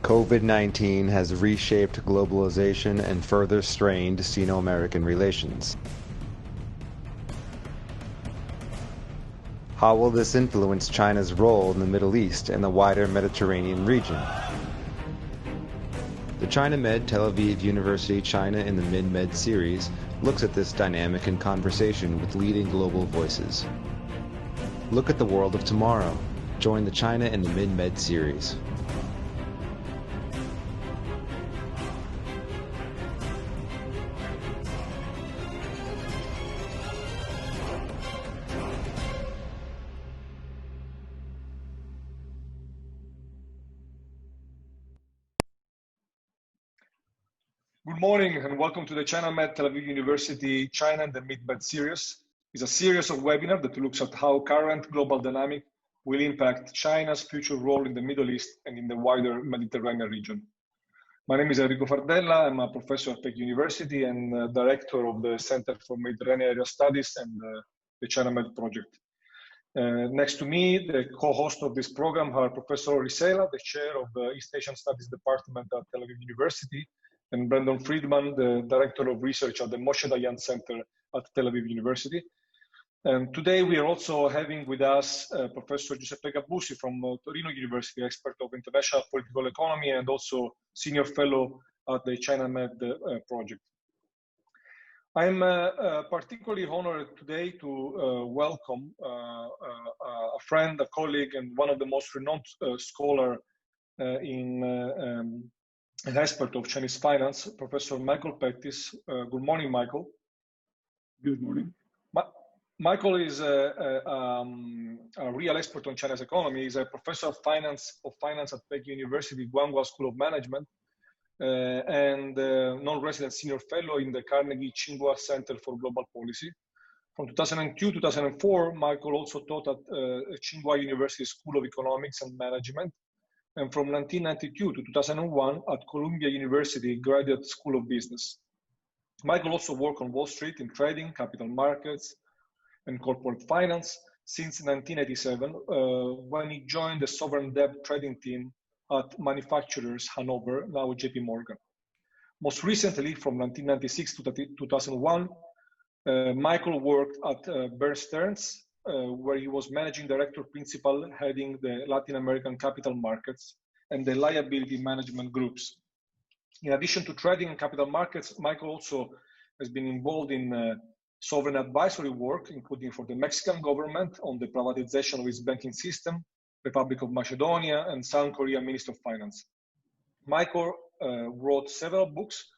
COVID-19 has reshaped globalization and further strained Sino-American relations. How will this influence China's role in the Middle East and the wider Mediterranean region? The ChinaMed Tel Aviv University China in the Mid-Med series looks at this dynamic in conversation with leading global voices. Look at the world of tomorrow. Join the China in the Mid-Med series. Good morning and welcome to the ChinaMed Tel Aviv University China and the Mid-Med series. It's a series of webinars that looks at how current global dynamic will impact China's future role in the Middle East and in the wider Mediterranean region. My name is Enrico Fardella. I'm a professor at Peking University and director of the Center for Mediterranean Area Studies and the ChinaMed project. Next to me, the co-host of this program are Professor Risela, the chair of the East Asian Studies Department at Tel Aviv University, and Brandon Friedman, the Director of Research at the Moshe Dayan Center at Tel Aviv University. And today we are also having with us Professor Giuseppe Gabbusi from Torino University, expert of international political economy and also senior fellow at the ChinaMed project. I'm particularly honored today to welcome a friend, a colleague, and one of the most renowned scholar an expert of Chinese finance, Professor Michael Pettis. Good morning, Michael. Good morning. Michael is a real expert on China's economy. He's a professor of finance at Peking University, Guanghua School of Management, and non-resident senior fellow in the Carnegie Tsinghua Center for Global Policy. From 2002 to 2004, Michael also taught at Tsinghua University School of Economics and Management, and from 1992 to 2001 at Columbia University Graduate School of Business. Michael also worked on Wall Street in trading, capital markets, and corporate finance since 1987, when he joined the sovereign debt trading team at Manufacturers Hanover, now JP Morgan. Most recently, from 1996 to 2001, Michael worked at Bear Stearns, where he was managing director principal heading the Latin American capital markets and the liability management groups. In addition to trading and capital markets, Michael also has been involved in sovereign advisory work, including for the Mexican government on the privatization of its banking system, Republic of Macedonia, and South Korea Minister of Finance. Michael wrote several books,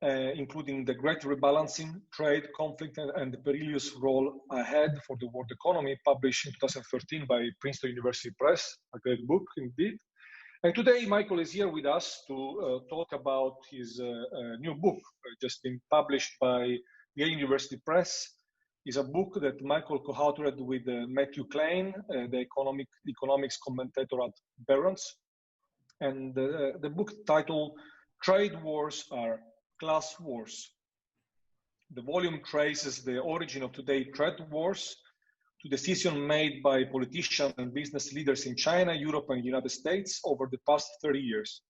including The Great Rebalancing, Trade, Conflict, and the Perilous Role Ahead for the World Economy, published in 2013 by Princeton University Press, a great book indeed. And today, Michael is here with us to talk about his new book, just been published by Yale University Press. It's a book that Michael co-authored with Matthew Klein, the economics commentator at Barron's. And the book titled Trade Wars Are Class Wars. The volume traces the origin of today's trade wars to decisions made by politicians and business leaders in China, Europe, and the United States over the past 30 years.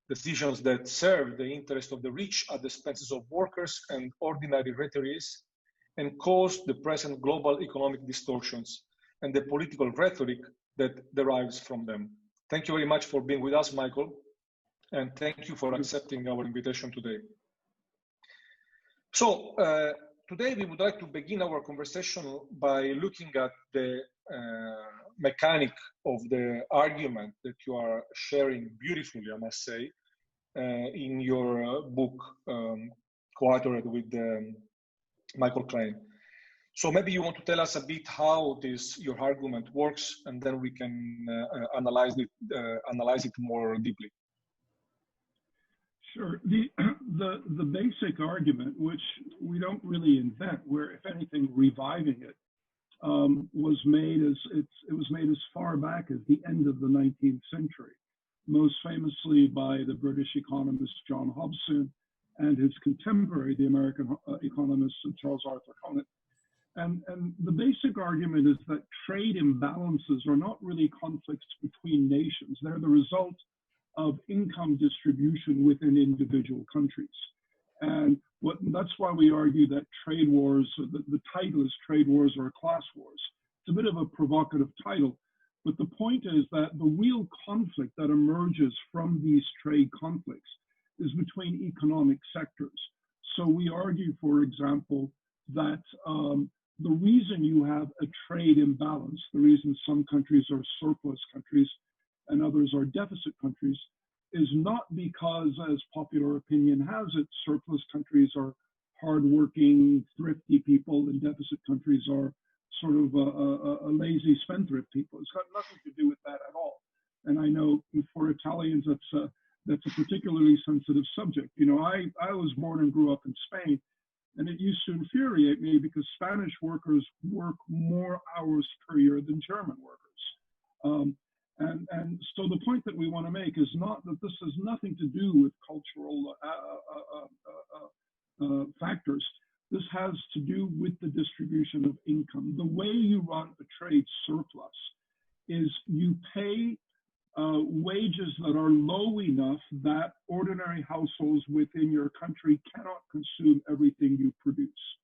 Decisions that serve the interest of the rich at the expenses of workers and ordinary retirees, and caused the present global economic distortions and the political rhetoric that derives from them. Thank you very much for being with us, Michael, and thank you for accepting our invitation today. So today we would like to begin our conversation by looking at the mechanic of the argument that you are sharing beautifully, I must say, in your book co-authored with Michael Klein. So maybe you want to tell us a bit how your argument works, and then we can analyze it more deeply. Sure. The basic argument, which we don't really invent, we're, if anything, reviving it, was made as far back as the end of the 19th century, most famously by the British economist John Hobson and his contemporary, the American economist Charles Arthur Conant. And the basic argument is that trade imbalances are not really conflicts between nations. They're the result of income distribution within individual countries. And that's why we argue that trade wars, the title is Trade Wars or Class Wars. It's a bit of a provocative title, but the point is that the real conflict that emerges from these trade conflicts is between economic sectors. So we argue, for example, that the reason you have a trade imbalance, the reason some countries are surplus countries and others are deficit countries, is not because, as popular opinion has it, surplus countries are hardworking, thrifty people, and deficit countries are sort of a lazy spendthrift people. It's got nothing to do with that at all. And I know for Italians, that's a particularly sensitive subject. You know, I was born and grew up in Spain, and it used to infuriate me because Spanish workers work more hours per year than German workers. And so the point that we want to make is not that this has nothing to do with cultural factors. This has to do with the distribution of income. The way you run a trade surplus is you pay wages that are low enough that ordinary households within your country cannot consume everything you produce.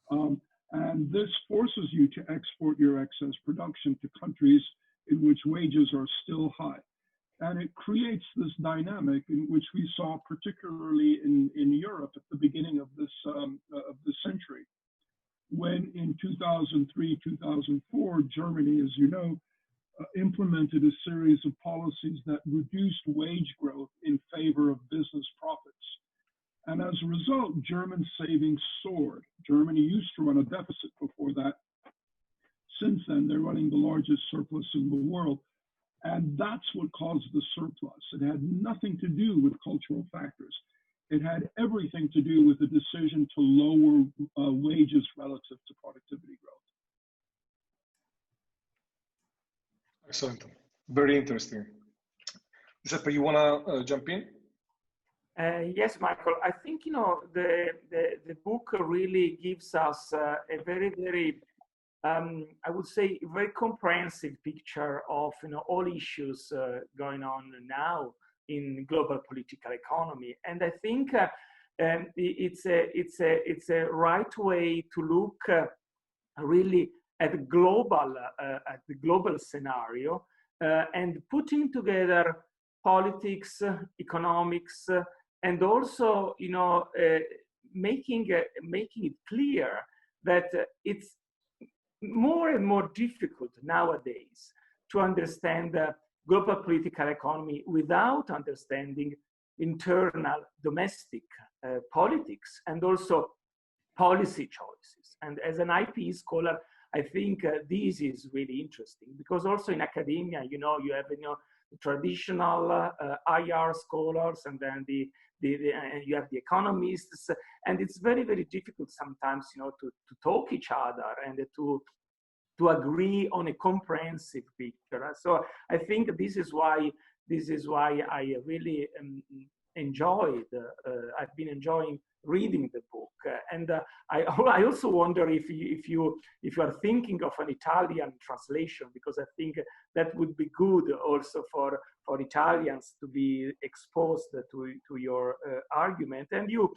And this forces you to export your excess production to countries in which wages are still high. And it creates this dynamic in which we saw particularly in Europe at the beginning of this century, when in 2003, 2004, Germany, as you know, implemented a series of policies that reduced wage growth in favor of business profits. And as a result, German savings soared. Germany used to run a deficit before that. Since then, they're running the largest surplus in the world. And that's what caused the surplus. It had nothing to do with cultural factors. It had everything to do with the decision to lower wages relative to productivity growth. Excellent. Very interesting. Giuseppe, you want to jump in? Yes, Michael. I think, you know, the book really gives us a very, very I would say, a very comprehensive picture of, you know, all issues going on now in global political economy, and I think it's a right way to look really at the global scennario and putting together politics, economics, and also, you know, making it clear that it's more and more difficult nowadays to understand global political economy without understanding internal domestic politics and also policy choices. And as an IP scholar, I think this is really interesting, because also in academia, you know, you have, you know, the traditional IR scholars, and then you have the economists, and it's very, very difficult sometimes, you know, to talk each other and to agree on a comprehensive picture. So I think this is why I really enjoyed. I've been enjoying reading the book, and I also wonder if you are thinking of an Italian translation, because I think that would be good also for Italians to be exposed to your argument, and you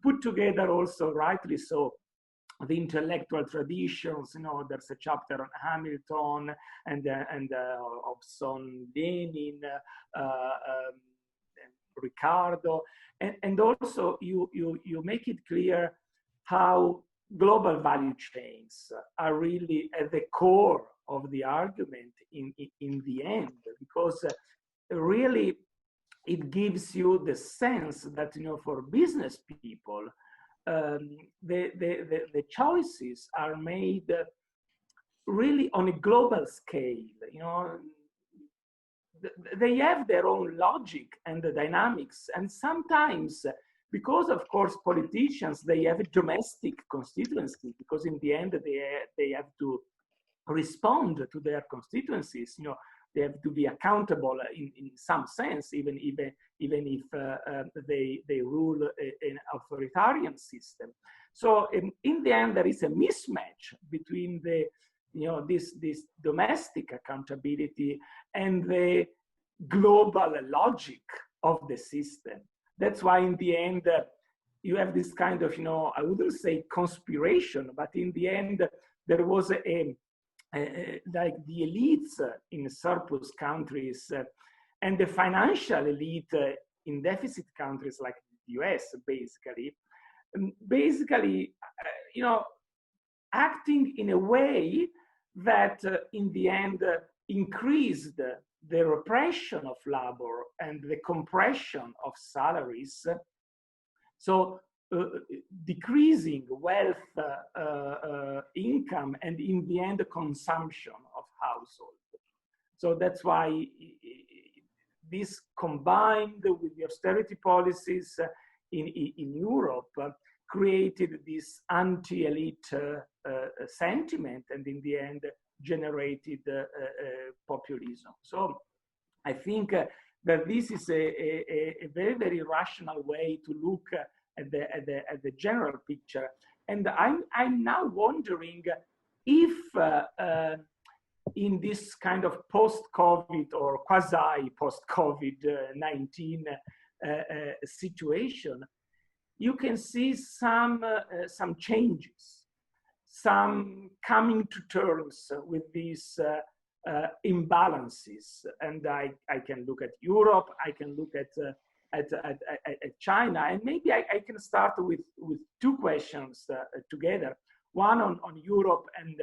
put together also, rightly so, the intellectual traditions. You know, there's a chapter on Hamilton and Hobson, Lenin, Ricardo, and also you make it clear how global value chains are really at the core of the argument in the end, because really it gives you the sense that, you know, for business people, the choices are made really on a global scale. You know, they have their own logic and the dynamics, and sometimes, because of course politicians, they have a domestic constituency, because in the end they have to respond to their constituencies. You know, they have to be accountable in some sense, even if they rule an authoritarian system. So in the end, there is a mismatch between the, you know, this domestic accountability and the global logic of the system. That's why in the end, you have this kind of, I wouldn't say conspiration, but in the end, there was like the elites in surplus countries and the financial elite in deficit countries like the US, basically, acting in a way that in the end increased the repression of labor and the compression of salaries. So decreasing wealth, income, and in the end, consumption of households. So that's why this combined with the austerity policies in Europe created this anti-elite sentiment, and in the end generated populism. So I think that this is a very, very rational way to look at the general picture. And I'm now wondering if in this kind of post-COVID or quasi-post-COVID-19 situation, you can see some changes, some coming to terms with these imbalances. And I can look at Europe, I can look at China, and maybe I can start with two questions together, one on Europe and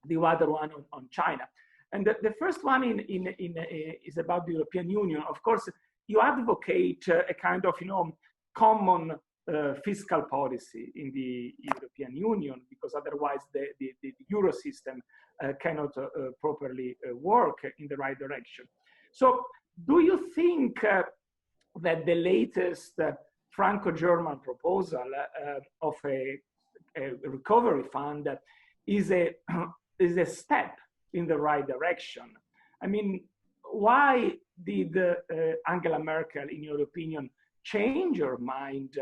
the other one on China. And the first one is about the European Union. Of course, you advocate a kind of common fiscal policy in the European Union, because otherwise the Euro system cannot properly work in the right direction. So do you think that the latest Franco-German proposal of a recovery fund is a step in the right direction? I mean, why did Angela Merkel, in your opinion, change her mind?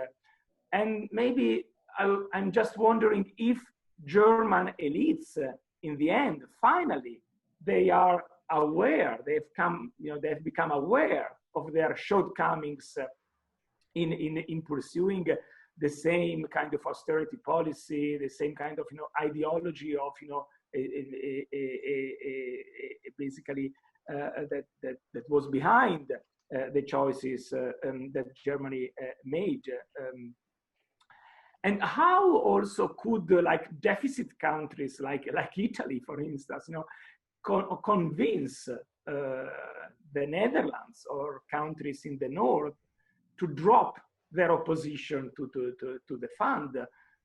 And maybe I'm just wondering if German elites, in the end, finally, they are aware, they've become aware of their shortcomings in pursuing the same kind of austerity policy, the same kind of ideology of basically that was behind the choices that Germany made. And how also could like deficit countries like Italy, for instance, convince the Netherlands or countries in the north to drop their opposition to the fund,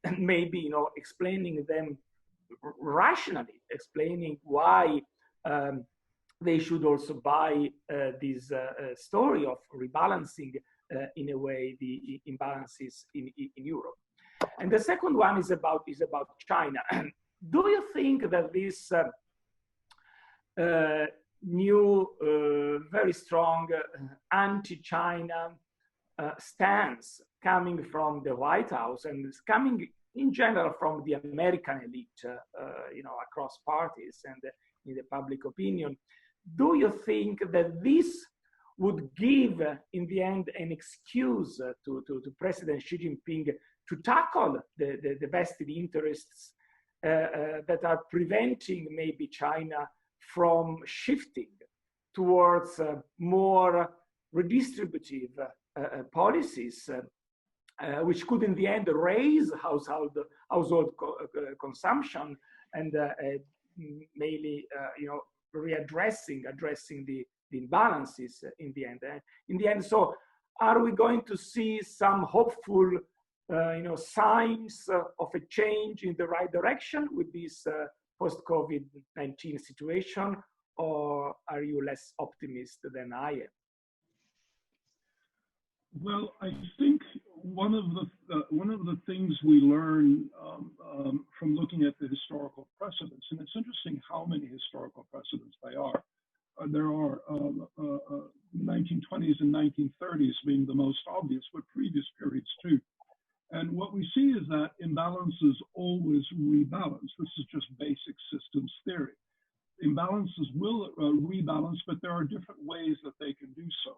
and maybe explaining them rationally, explaining why they should also buy this story of rebalancing in a way the imbalances in Europe. And the second one is about China. Do you think that this new, very strong anti-China stance coming from the White House and is coming in general from the American elite, across parties and in the public opinion, do you think that this would give, in the end, an excuse to President Xi Jinping to tackle the vested interests that are preventing maybe China from shifting towards more redistributive policies, which could in the end raise household consumption and mainly addressing the imbalances in the end. So are we going to see some hopeful signs of a change in the right direction with this post-COVID-19 situation, or are you less optimistic than I am? Well, I think one of the things we learn from looking at the historical precedents, and it's interesting how many historical precedents there are 1920s and 1930s being the most obvious, but previous periods too. And what we see is that imbalances always rebalance. This is just basic systems theory. imbalances will rebalance, but there are different ways that they can do so.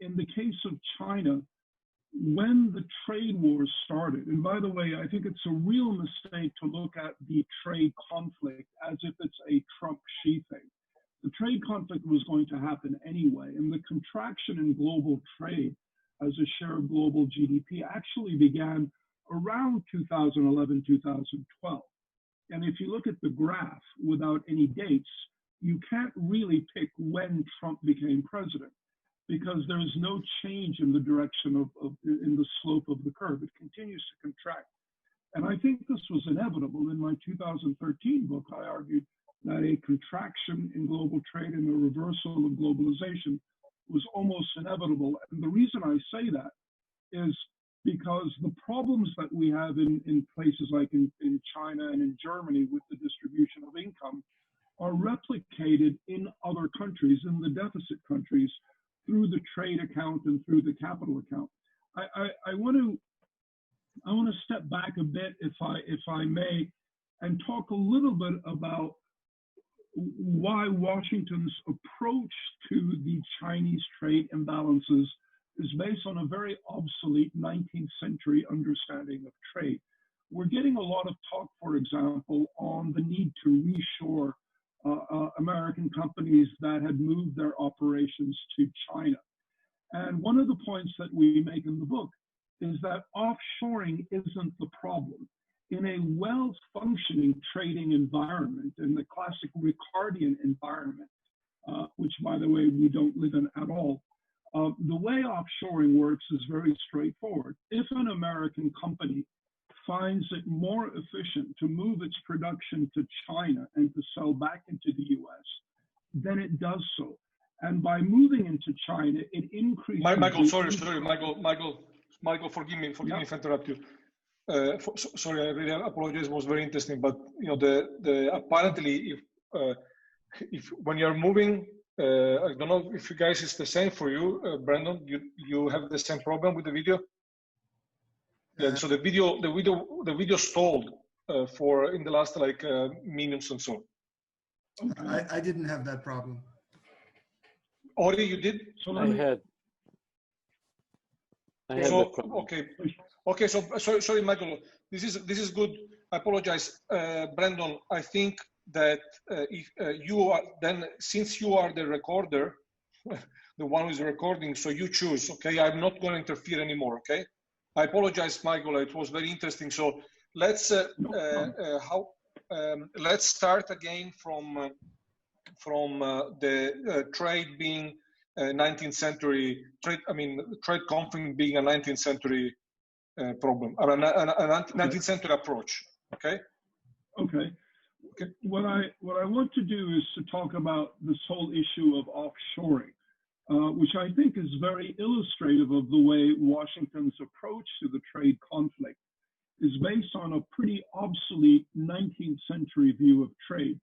In the case of China, when the trade wars started, and by the way, I think it's a real mistake to look at the trade conflict as if it's a Trump-Xi thing. The trade conflict was going to happen anyway, and the contraction in global trade as a share of global GDP actually began around 2011, 2012. And if you look at the graph without any dates, you can't really pick when Trump became president, because there is no change in the direction in the slope of the curve. It continues to contract. And I think this was inevitable. In my 2013 book, I argued that a contraction in global trade and a reversal of globalization was almost inevitable. And the reason I say that is because the problems that we have in places like in China and in Germany with the distribution of income are replicated in other countries, in the deficit countries, through the trade account and through the capital account. I want to step back a bit, if I may, and talk a little bit about why Washington's approach to the Chinese trade imbalances is based on a very obsolete 19th century understanding of trade. We're getting a lot of talk, for example, on the need to reshore American companies that had moved their operations to China. And one of the points that we make in the book is that offshoring isn't the problem. In a well-functioning trading environment, in the classic Ricardian environment, which, by the way, we don't live in at all, the way offshoring works is very straightforward. If an American company finds it more efficient to move its production to China and to sell back into the US, then it does so. And by moving into China, it increases... Michael, forgive me if I interrupt you. Sorry, I really apologize. It was very interesting, but apparently, if when you're moving, I don't know if you guys it's the same for you, Brandon. You have the same problem with the video. Yeah. So the video stalled for in the last minutes and so. Okay. I didn't have that problem. Ori, you did? So I had that problem. Okay. So sorry, Michael. This is good. I apologize, Brandon. I think that if you are then, since you are the recorder, the one who is recording, so you choose. Okay, I'm not going to interfere anymore. Okay, I apologize, Michael. It was very interesting. So let's let's start again from the trade being 19th century trade. I mean, trade conflict being a 19th century problem, or a 19th century approach. Okay. Okay. What I want to do is to talk about this whole issue of offshoring, which I think is very illustrative of the way Washington's approach to the trade conflict is based on a pretty obsolete 19th century view of trade.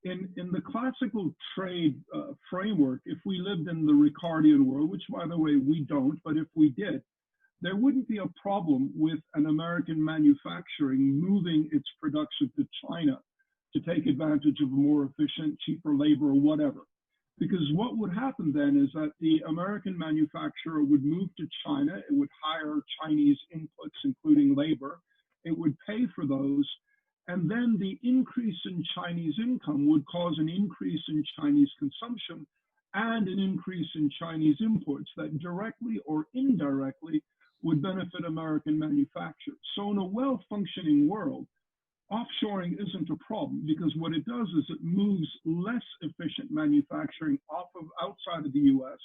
In the classical trade framework, if we lived in the Ricardian world, which by the way we don't, but if we did, there wouldn't be a problem with an American manufacturing moving its production to China to take advantage of more efficient, cheaper labor or whatever. Because what would happen then is that the American manufacturer would move to China, it would hire Chinese inputs, including labor, it would pay for those, and then the increase in Chinese income would cause an increase in Chinese consumption and an increase in Chinese imports that directly or indirectly would benefit American manufacturers. So in a well-functioning world, offshoring isn't a problem, because what it does is it moves less efficient manufacturing outside of the US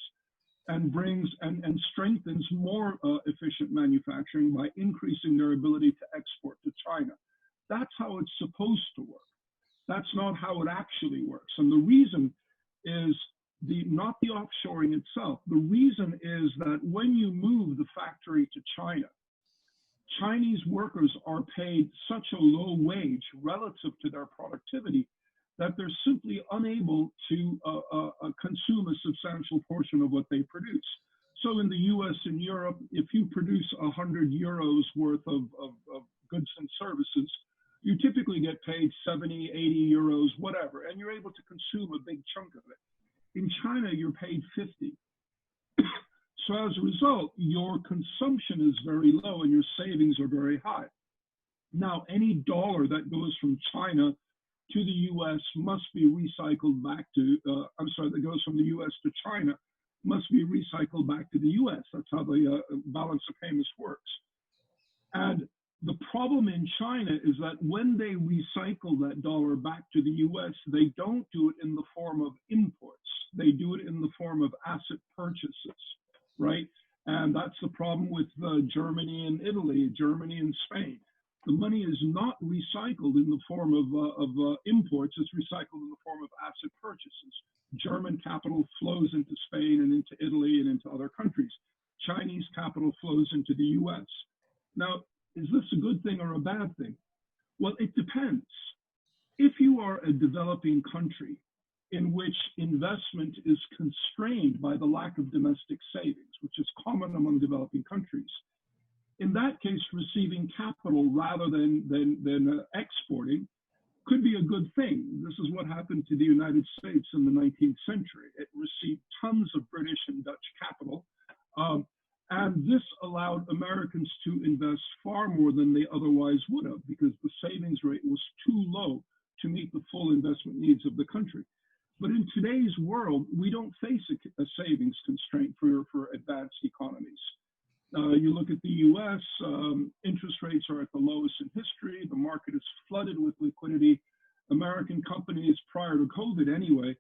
and brings and strengthens more efficient manufacturing by increasing their ability to export to China. That's how it's supposed to work. That's not how it actually works. And the reason is not the offshoring itself. The reason is that when you move the factory to China, Chinese workers are paid such a low wage relative to their productivity that they're simply unable to consume a substantial portion of what they produce. So in the US and Europe, if you produce 100 euros worth of goods and services, you typically get paid 70, 80 euros, whatever, and you're able to consume a big chunk of it. In China, you're paid 50. So as a result, your consumption is very low and your savings are very high. Now, any dollar that goes from China to the US must be recycled back to, that goes from the US to China must be recycled back to the US. That's how the balance of payments works. And the problem in China is that when they recycle that dollar back to the US, they don't do it in the form of imports. They do it in the form of asset purchases, right? And that's the problem with Germany and Italy, Germany and Spain. The money is not recycled in the form of imports, it's recycled in the form of asset purchases. German capital flows into Spain and into Italy and into other countries. Chinese capital flows into the US. Now, is this a good thing or a bad thing? Well, it depends. If you are a developing country in which investment is constrained by the lack of domestic savings, which is common among developing countries, in that case, receiving capital rather than exporting could be a good thing. This is what happened to the United States in the 19th century. It received tons of British and Dutch capital, and this allowed Americans to invest far more than they otherwise would have because the savings rate was too low to meet the full investment needs of the country. But in today's world, we don't face a savings constraint for advanced economies. You look at the US, interest rates are at the lowest in history. The market is flooded with liquidity. American companies, prior to COVID anyway,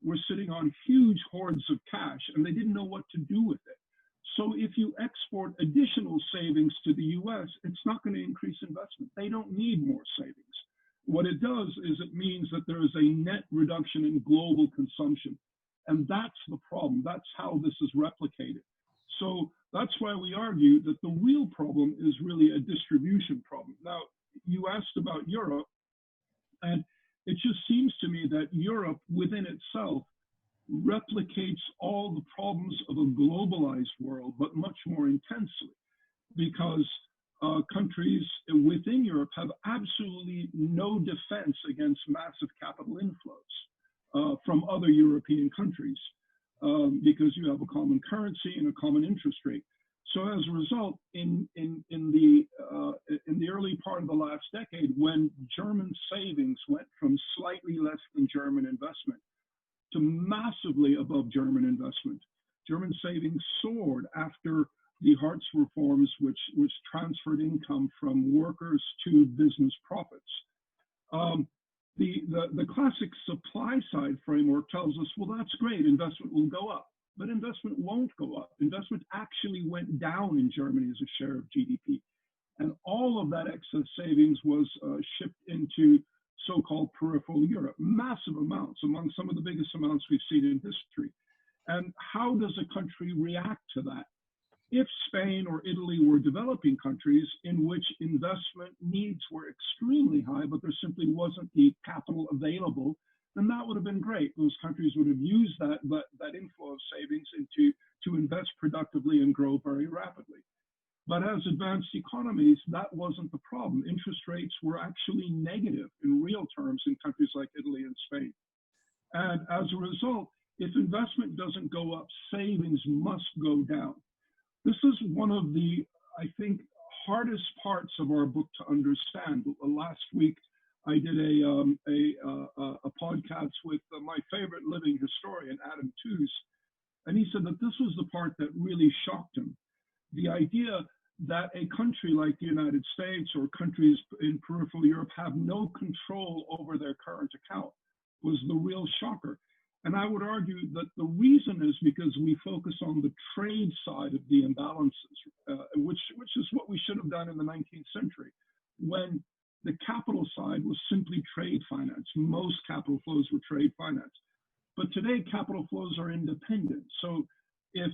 were sitting on huge hordes of cash and they didn't know what to do with it. So if you export additional savings to the US, it's not going to increase investment. They don't need more savings. What it does is it means that there is a net reduction in global consumption. And that's the problem. That's how this is replicated. So that's why we argue that the real problem is really a distribution problem. Now, you asked about Europe, and it just seems to me that Europe within itself replicates all the problems of a globalized world, but much more intensely, because countries within Europe have absolutely no defense against massive capital inflows from other European countries. Because you have a common currency and a common interest rate. So as a result, in the early part of the last decade, when German savings went from slightly less than German investment to massively above German investment, German savings soared after the Hartz reforms, which transferred income from workers to business profits. The classic supply side framework tells us, well, that's great, investment will go up, but investment won't go up. Investment actually went down in Germany as a share of GDP. And all of that excess savings was shipped into so-called peripheral Europe, massive amounts, among some of the biggest amounts we've seen in history. And how does a country react to that? If Spain or Italy were developing countries in which investment needs were extremely high, but there simply wasn't the capital available, then that would have been great. Those countries would have used that inflow of savings to invest productively and grow very rapidly. But as advanced economies, that wasn't the problem. Interest rates were actually negative in real terms in countries like Italy and Spain. And as a result, if investment doesn't go up, savings must go down. This is one of the, I think, hardest parts of our book to understand. Last week, I did a podcast with my favorite living historian, Adam Tooze, and he said that this was the part that really shocked him. The idea that a country like the United States or countries in peripheral Europe have no control over their current account was the real shocker. And I would argue that the reason is because we focus on the trade side of the imbalances, which is what we should have done in the 19th century, when the capital side was simply trade finance. Most capital flows were trade finance. But today, capital flows are independent. So if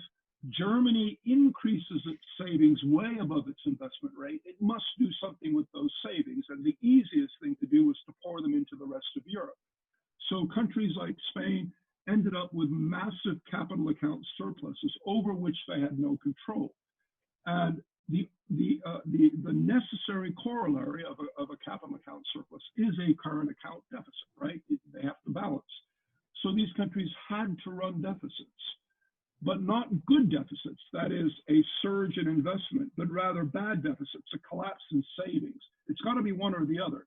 Germany increases its savings way above its investment rate, it must do something with those savings. And the easiest thing to do is to pour them into the rest of Europe. So countries like Spain ended up with massive capital account surpluses over which they had no control. And the necessary corollary of a capital account surplus is a current account deficit, right? They have to balance. So these countries had to run deficits, but not good deficits. That is a surge in investment, but rather bad deficits, a collapse in savings. It's got to be one or the other.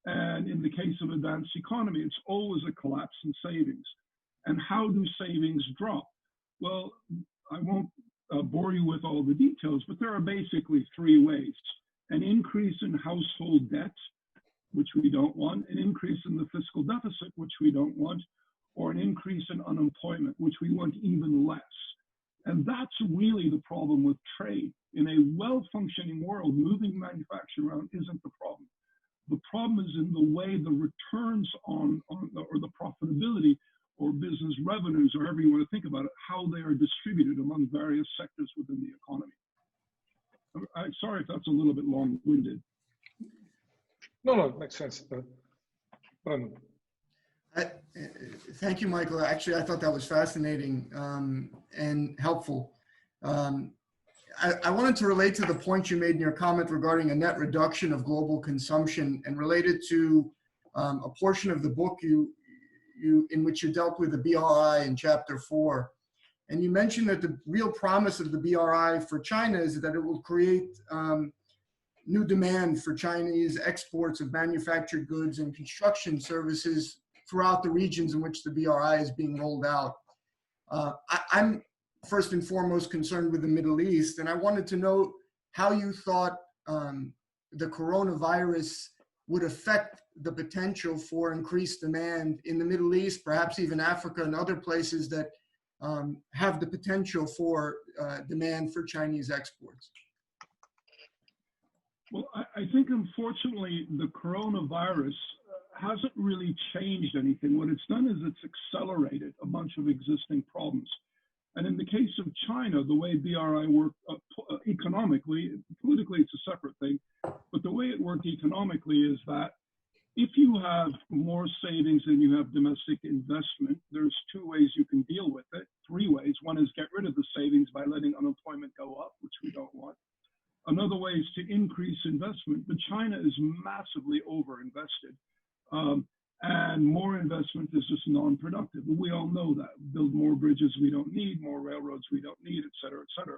And in the case of advanced economy, it's always a collapse in savings. And how do savings drop? Well, I won't bore you with all the details, but there are basically three ways. An increase in household debt, which we don't want, an increase in the fiscal deficit, which we don't want, or an increase in unemployment, which we want even less. And that's really the problem with trade. In a well-functioning world, moving manufacturing around isn't the problem. The problem is in the way the returns or the profitability or business revenues, or however you want to think about it, how they are distributed among various sectors within the economy. I'm sorry if that's a little bit long-winded. No, it makes sense. Thank you, Michael. Actually, I thought that was fascinating and helpful. I wanted to relate to the point you made in your comment regarding a net reduction of global consumption and related to a portion of the book in which you dealt with the BRI in chapter 4. And you mentioned that the real promise of the BRI for China is that it will create new demand for Chinese exports of manufactured goods and construction services throughout the regions in which the BRI is being rolled out. I'm first and foremost concerned with the Middle East, and I wanted to know how you thought the coronavirus would affect the potential for increased demand in the Middle East, perhaps even Africa and other places that have the potential for demand for Chinese exports. Well, I think unfortunately the coronavirus hasn't really changed anything. What it's done is it's accelerated a bunch of existing problems. And in the case of China, the way BRI worked economically, politically it's a separate thing, but the way it worked economically is that if you have more savings than you have domestic investment, there's two ways you can deal with it, three ways. One is get rid of the savings by letting unemployment go up, which we don't want. Another way is to increase investment, but China is massively overinvested. And more investment is just non-productive. We all know that. Build more bridges we don't need, more railroads we don't need, et cetera, et cetera.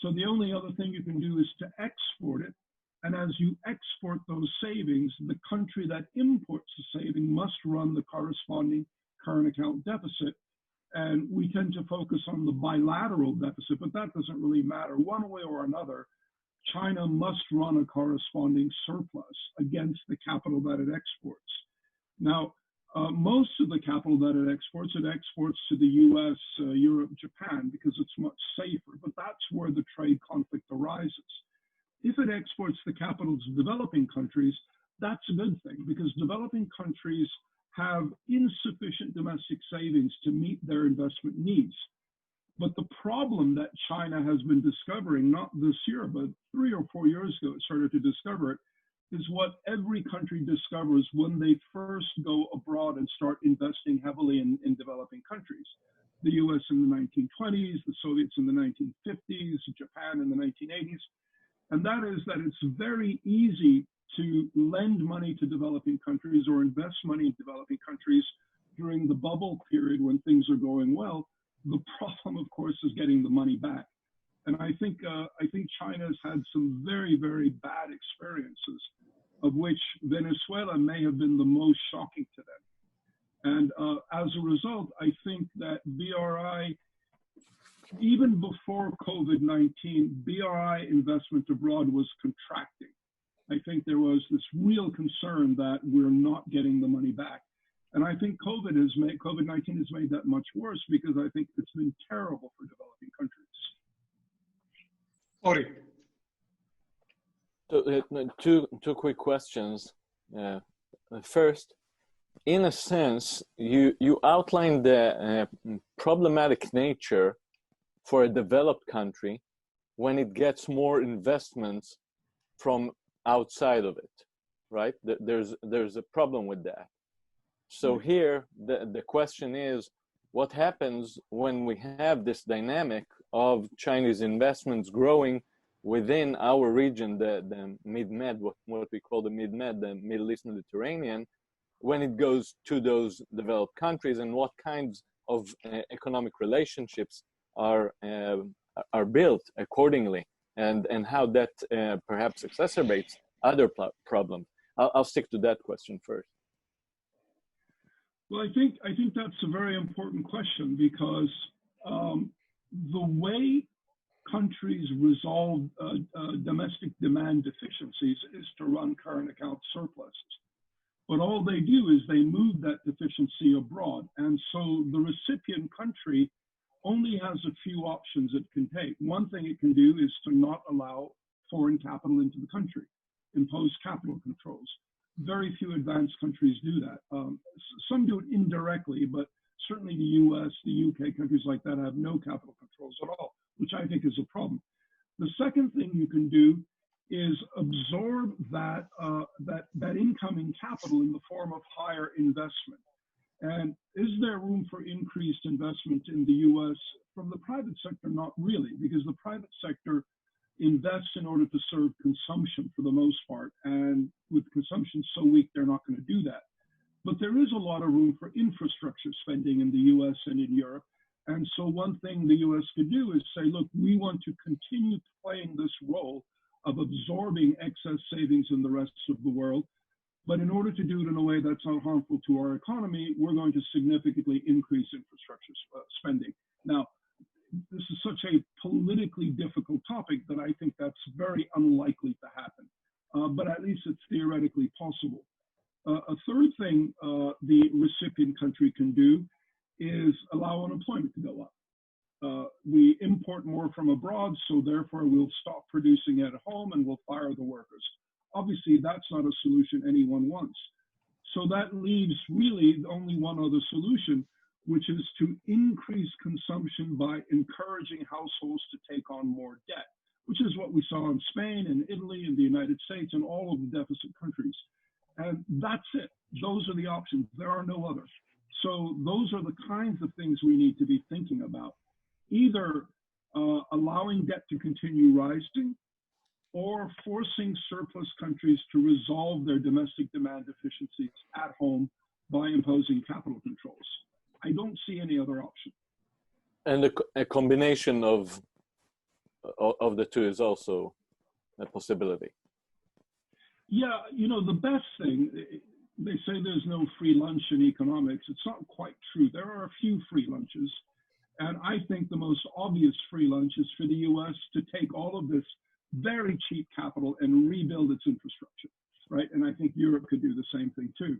So the only other thing you can do is to export it. And as you export those savings, the country that imports the saving must run the corresponding current account deficit. And we tend to focus on the bilateral deficit, but that doesn't really matter. One way or another, China must run a corresponding surplus against the capital that it exports. Now, most of the capital that it exports to the US, Europe, Japan, because it's much safer, but that's where the trade conflict arises. If it exports the capital to developing countries, that's a good thing, because developing countries have insufficient domestic savings to meet their investment needs. But the problem that China has been discovering, not this year, but 3 or 4 years ago, it started to discover it, is what every country discovers when they first go abroad and start investing heavily in developing countries. The US in the 1920s, the Soviets in the 1950s, Japan in the 1980s. And that is that it's very easy to lend money to developing countries or invest money in developing countries during the bubble period when things are going well. The problem, of course, is getting the money back. And I think China has had some very, very bad experiences, of which Venezuela may have been the most shocking to them. And as a result, I think that BRI, even before COVID-19, BRI investment abroad was contracting. I think there was this real concern that we're not getting the money back. And I think COVID-19 has made that much worse, because I think it's been terrible for developing countries. Ori. So, two quick questions. First, in a sense, you outlined the problematic nature for a developed country when it gets more investments from outside of it, right? There's a problem with that. So here, the question is, what happens when we have this dynamic of Chinese investments growing within our region, the Mid-Med, what we call the Mid-Med, the Middle East Mediterranean, when it goes to those developed countries, and what kinds of economic relationships are built accordingly, and how that perhaps exacerbates other problems. I'll stick to that question first. Well, I think that's a very important question, because the way countries resolve domestic demand deficiencies is to run current account surpluses. But all they do is they move that deficiency abroad. And so the recipient country only has a few options it can take. One thing it can do is to not allow foreign capital into the country, impose capital controls. Very few advanced countries do that. Some do it indirectly, but certainly the US, the UK, countries like that have no capital controls at all, which I think is a problem. The second thing you can do is absorb that incoming capital in the form of higher investment. And is there room for increased investment in the US from the private sector? Not really, because the private sector invests in order to serve consumption for the most part. And with consumption so weak, they're not going to do that. But there is a lot of room for infrastructure spending in the US and in Europe. And so one thing the US could do is say, look, we want to continue playing this role of absorbing excess savings in the rest of the world. But in order to do it in a way that's not harmful to our economy, we're going to significantly increase infrastructure spending. Now, this is such a politically difficult topic that I think that's very unlikely to happen. But at least it's theoretically possible. A third thing the recipient country can do is allow unemployment to go up. We import more from abroad, so therefore we'll stop producing at home and we'll fire the workers. Obviously, that's not a solution anyone wants. So that leaves really only one other solution, which is to increase consumption by encouraging households to take on more debt, which is what we saw in Spain and Italy and the United States and all of the deficit countries. And that's it. Those are the options. There are no others. So those are the kinds of things we need to be thinking about. Either allowing debt to continue rising, or forcing surplus countries to resolve their domestic demand deficiencies at home by imposing capital controls. I don't see any other option. And a combination of the two is also a possibility. Yeah, you know, the best thing, they say there's no free lunch in economics. It's not quite true. There are a few free lunches. And I think the most obvious free lunch is for the US to take all of this very cheap capital and rebuild its infrastructure, right? And I think Europe could do the same thing too.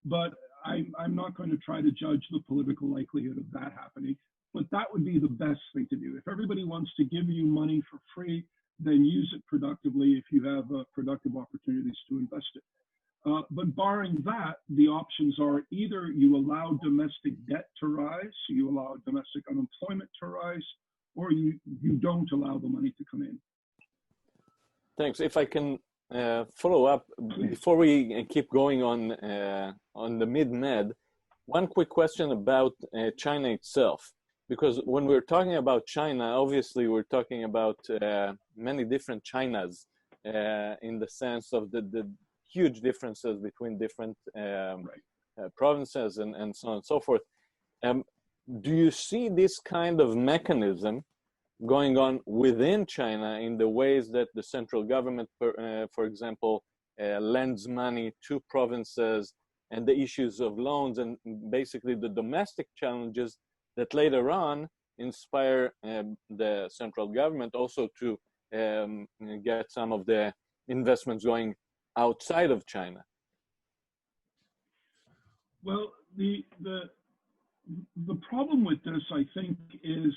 But I'm not going to try to judge the political likelihood of that happening, but that would be the best thing to do. If everybody wants to give you money for free, then use it productively if you have productive opportunities to invest it. But barring that, the options are either you allow domestic debt to rise, you allow domestic unemployment to rise, or you don't allow the money to come in. Thanks. If I can follow up, before we keep going on the Mid-Med, one quick question about China itself. Because when we're talking about China, obviously we're talking about many different Chinas in the sense of the huge differences between different provinces and so on and so forth. Do you see this kind of mechanism going on within China in the ways that the central government, for example, lends money to provinces, and the issues of loans and basically the domestic challenges that later on inspire the central government also to get some of the investments going outside of China? Well, the problem with this, I think, is,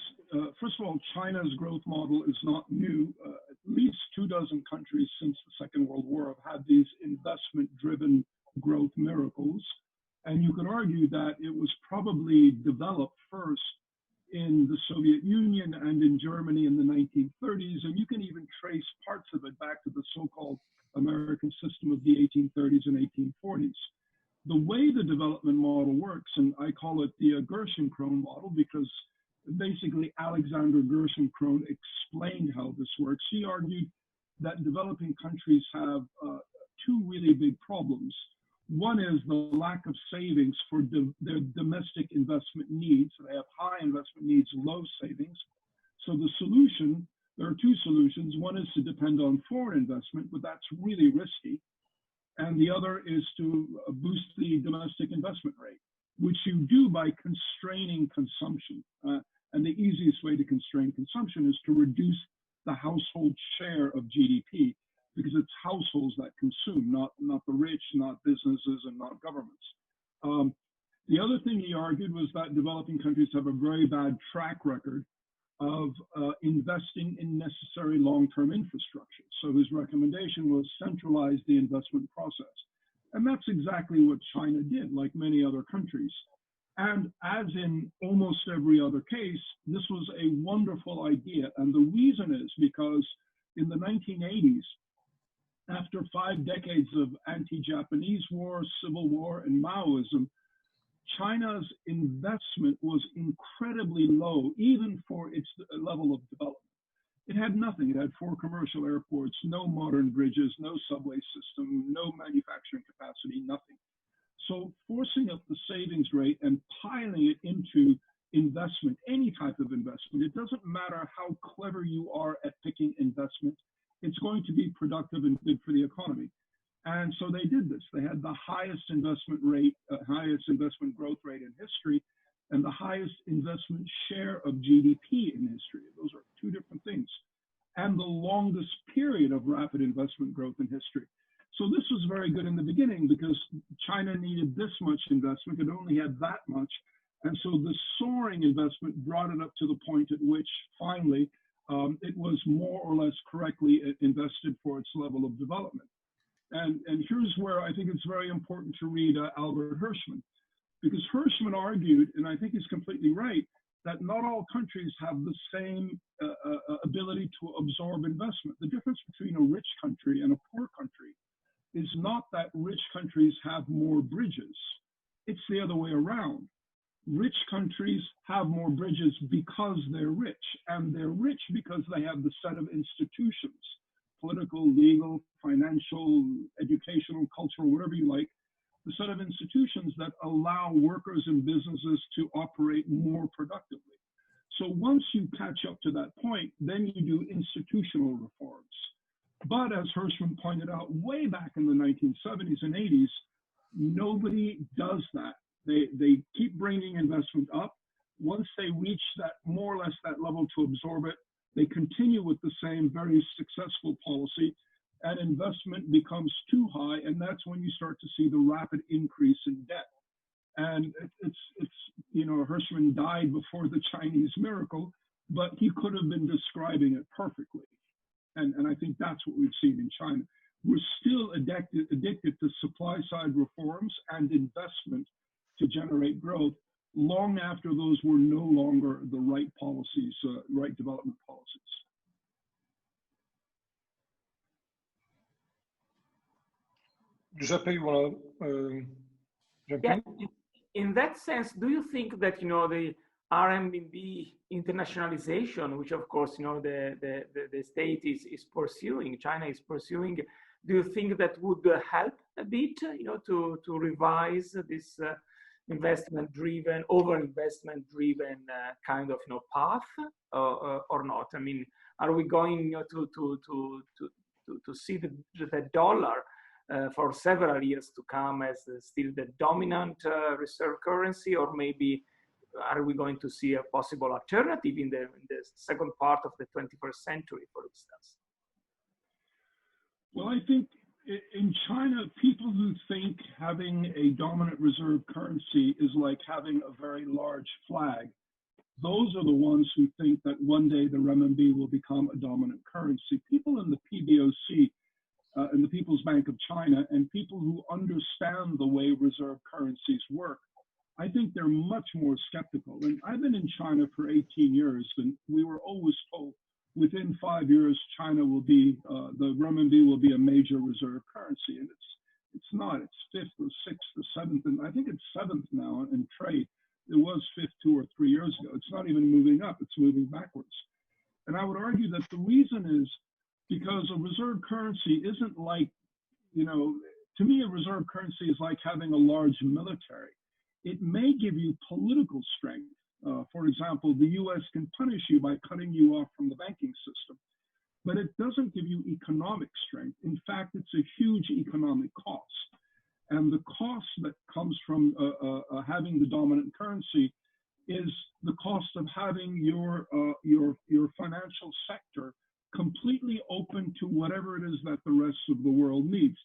first of all, China's growth model is not new. At least 24 countries since the Second World War have had these investment-driven growth miracles. And you could argue that it was probably developed first in the Soviet Union and in Germany in the 1930s. And you can even trace parts of it back to the so-called American system of the 1830s and 1840s. The way the development model works, and I call it the Gershon-Krohn model because basically Alexander Gerschenkron explained how this works. He argued that developing countries have two really big problems. One is the lack of savings for their domestic investment needs. They have high investment needs, low savings. So the solution, there are two solutions. One is to depend on foreign investment, but that's really risky. And the other is to boost the domestic investment rate, which you do by constraining consumption. And the easiest way to constrain consumption is to reduce the household share of GDP, because it's households that consume, not the rich, not businesses, and not governments. The other thing he argued was that developing countries have a very bad track record of investing in necessary long-term infrastructure. So his recommendation was centralize the investment process. And that's exactly what China did, like many other countries. And as in almost every other case, this was a wonderful idea. And the reason is because in the 1980s, after 5 decades of anti-Japanese war, civil war, and Maoism, China's investment was incredibly low, even for its level of development. It had nothing. It had 4 commercial airports, no modern bridges, no subway system, no manufacturing capacity, nothing. So forcing up the savings rate and piling it into investment, any type of investment, it doesn't matter how clever you are at picking investment, it's going to be productive and good for the economy. And so they did this. They had the highest investment rate, highest investment growth rate in history, and the highest investment share of GDP in history. Those are 2 different things. And the longest period of rapid investment growth in history. So this was very good in the beginning because China needed this much investment. It only had that much. And so the soaring investment brought it up to the point at which finally it was more or less correctly invested for its level of development. And here's where I think it's very important to read Albert Hirschman, because Hirschman argued, and I think he's completely right, that not all countries have the same ability to absorb investment. The difference between a rich country and a poor country is not that rich countries have more bridges. It's the other way around. Rich countries have more bridges because they're rich, and they're rich because they have the set of institutions, political, legal, financial, educational, cultural, whatever you like, the set of institutions that allow workers and businesses to operate more productively. So once you catch up to that point, then you do institutional reforms. But as Hirschman pointed out way back in the 1970s and 80s, nobody does that. They keep bringing investment up. Once they reach that more or less that level to absorb it, they continue with the same very successful policy, and investment becomes too high, and that's when you start to see the rapid increase in debt. And it's you know, Hirschman died before the Chinese miracle, but he could have been describing it perfectly. And I think that's what we've seen in China. We're still addicted to supply-side reforms and investment to generate growth long after those were no longer the right policies, right development policies. Giuseppe, you want to jump in? In that sense, do you think that, you know, the RMB internationalization, which of course, you know, the state is pursuing, China is pursuing, do you think that would help a bit, you know, to revise this investment-driven, over-investment-driven kind of, you know, path, or not? I mean, are we going, you know, to see the dollar for several years to come as still the dominant reserve currency, or maybe are we going to see a possible alternative in the second part of the 21st century, for instance? Well, I think in China, people who think having a dominant reserve currency is like having a very large flag, those are the ones who think that one day the renminbi will become a dominant currency. People in the PBOC, and the People's Bank of China, and people who understand the way reserve currencies work, I think they're much more skeptical. And I've been in China for 18 years, and we were always told within 5 years, China will be, the renminbi will be a major reserve currency. And it's not, it's 5th or 6th or 7th, and I think it's 7th now in trade. It was 5th 2 or 3 years ago. It's not even moving up, it's moving backwards. And I would argue that the reason is because a reserve currency isn't like, you know, to me, a reserve currency is like having a large military. It may give you political strength. For example, the US can punish you by cutting you off from the banking system, but it doesn't give you economic strength. In fact, it's a huge economic cost. And the cost that comes from having the dominant currency is the cost of having your financial sector completely open to whatever it is that the rest of the world needs.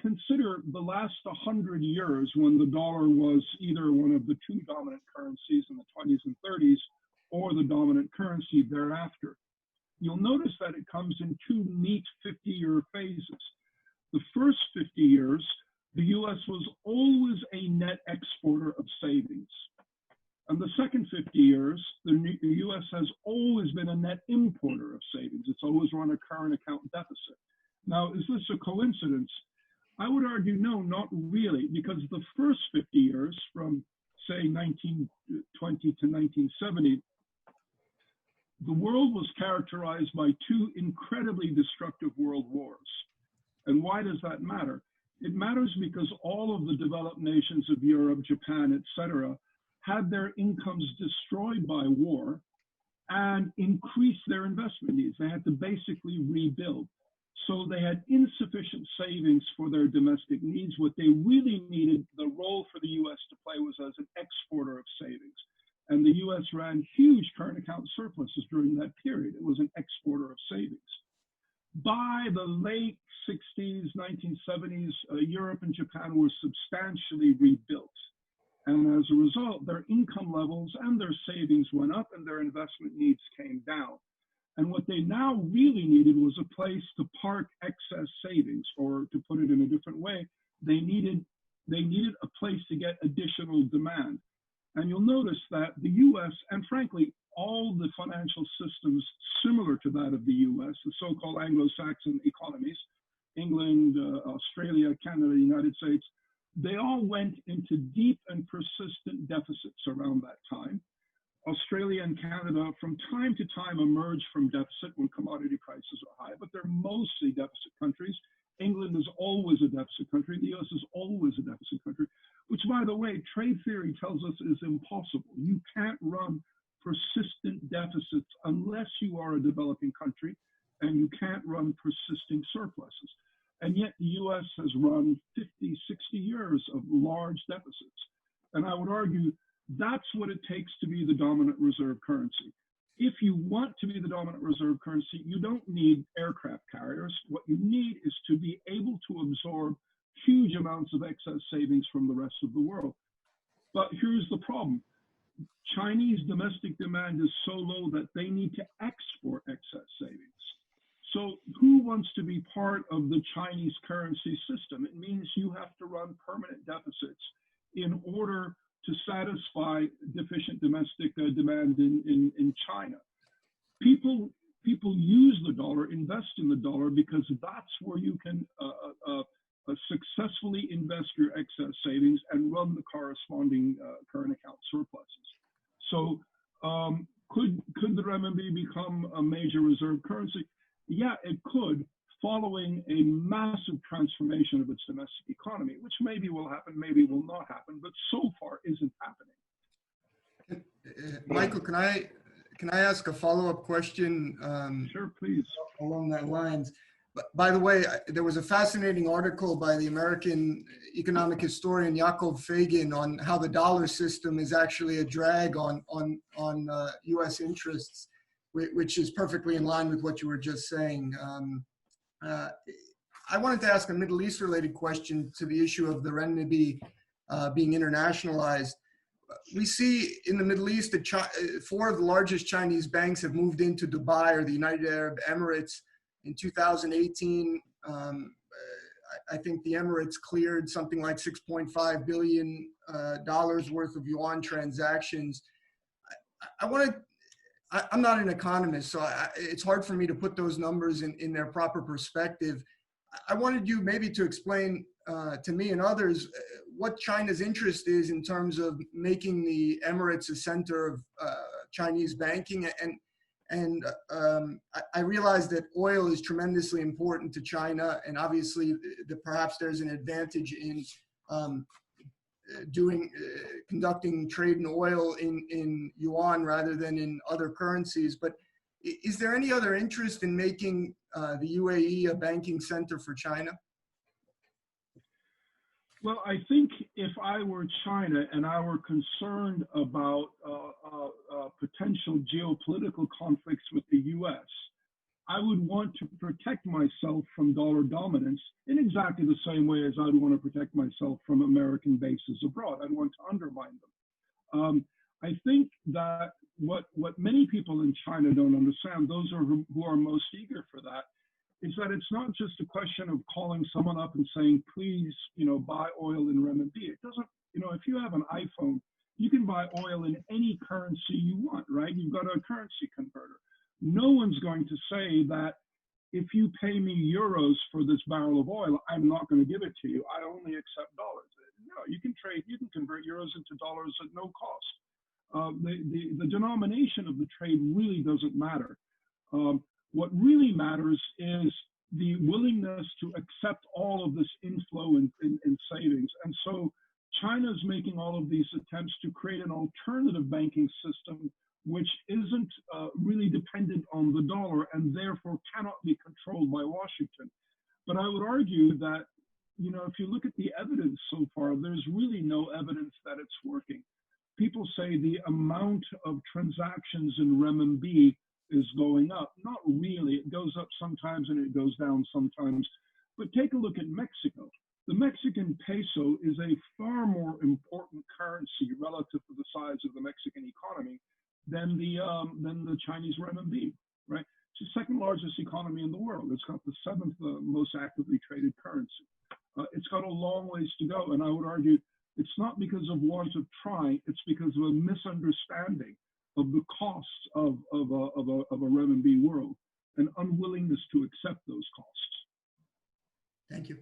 Consider the last 100 years when the dollar was either one of the two dominant currencies in the 20s and 30s or the dominant currency thereafter. You'll notice that it comes in two neat 50-year phases. The first 50 years, the US was always a net exporter of savings. And the second 50 years, the US has always been a net importer of savings. It's always run a current account deficit. Now, is this a coincidence? I would argue no, not really, because the first 50 years, from say 1920 to 1970, the world was characterized by two incredibly destructive world wars. And why does that matter? It matters because all of the developed nations of Europe, Japan, etc., had their incomes destroyed by war and increased their investment needs. They had to basically rebuild. So they had insufficient savings for their domestic needs. What they really needed, the role for the US to play was as an exporter of savings. And the US ran huge current account surpluses during that period. It was an exporter of savings. By the late 60s, 1970s, Europe and Japan were substantially rebuilt. And as a result, their income levels and their savings went up and their investment needs came down. And what they now really needed was a place to park excess savings, or to put it in a different way, they needed a place to get additional demand. And you'll notice that the US, and frankly, all the financial systems similar to that of the US, the so-called Anglo-Saxon economies, England, Australia, Canada, the United States, they all went into deep and persistent deficits around that time. Australia and Canada from time to time emerge from deficit when commodity prices are high, but they're mostly deficit countries. England is always a deficit country. The US is always a deficit country, which, by the way, trade theory tells us is impossible. You can't run persistent deficits unless you are a developing country, and you can't run persisting surpluses. And yet the US has run 50, 60 years of large deficits. And I would argue that's what it takes to be the dominant reserve currency. If you want to be the dominant reserve currency, you don't need aircraft carriers. What you need is to be able to absorb huge amounts of excess savings from the rest of the world. But here's the problem. Chinese domestic demand is so low that they need to export excess savings. So who wants to be part of the Chinese currency system? It means you have to run permanent deficits in order to satisfy deficient domestic demand in China. People use the dollar, invest in the dollar, because that's where you can successfully invest your excess savings and run the corresponding current account surpluses. So could the renminbi become a major reserve currency? Yeah, it could, following a massive transformation of its domestic economy, which maybe will happen, maybe will not happen, but so far isn't happening. Michael, can I ask a follow-up question? Sure, please. Along that lines. By the way, there was a fascinating article by the American economic historian Yaakov Fagin on how the dollar system is actually a drag on U.S. interests, which is perfectly in line with what you were just saying. I wanted to ask a Middle East related question to the issue of the renminbi being internationalized. We see in the Middle East that 4 of the largest Chinese banks have moved into Dubai or the United Arab Emirates in 2018. I think the Emirates cleared something like $6.5 billion worth of yuan transactions. I'm not an economist, so it's hard for me to put those numbers in their proper perspective. I wanted you maybe to explain to me and others what China's interest is in terms of making the Emirates a center of Chinese banking. And I realize that oil is tremendously important to China, and obviously perhaps there's an advantage in conducting trade in oil in yuan rather than in other currencies. But is there any other interest in making the UAE a banking center for China? Well, I think if I were China and I were concerned about potential geopolitical conflicts with the US, I would want to protect myself from dollar dominance in exactly the same way as I'd want to protect myself from American bases abroad. I'd want to undermine them. I think that what many people in China don't understand, those who are most eager for that, is that it's not just a question of calling someone up and saying, please, buy oil in renminbi. It doesn't, if you have an iPhone, you can buy oil in any currency you want, right? You've got a currency converter. No one's going to say that if you pay me euros for this barrel of oil, I'm not going to give it to you. I only accept dollars. No, you can convert euros into dollars at no cost. The denomination of the trade really doesn't matter. What really matters is the willingness to accept all of this inflow in savings. And so China's making all of these attempts to create an alternative banking system which isn't really dependent on the dollar and therefore cannot be controlled by Washington. But I would argue that, if you look at the evidence so far, there's really no evidence that it's working. People say the amount of transactions in renminbi is going up. Not really. It goes up sometimes and it goes down sometimes. But take a look at Mexico. The Mexican peso is a far more important currency relative to the size of the Mexican economy than the Chinese renminbi, right? It's the second largest economy in the world. It's got the seventh most actively traded currency. It's got a long ways to go. And I would argue it's not because of want of trying, it's because of a misunderstanding of the costs of a renminbi world and unwillingness to accept those costs. Thank you.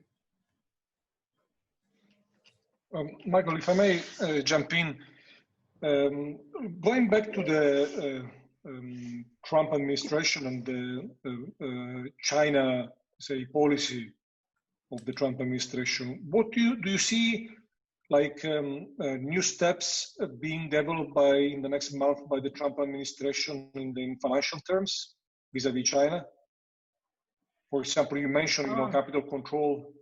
Michael, if I may jump in, going back to the Trump administration and the China, say, policy of the Trump administration, what do you see like new steps being developed in the next month by the Trump administration in financial terms vis-a-vis China? For example, you mentioned capital control.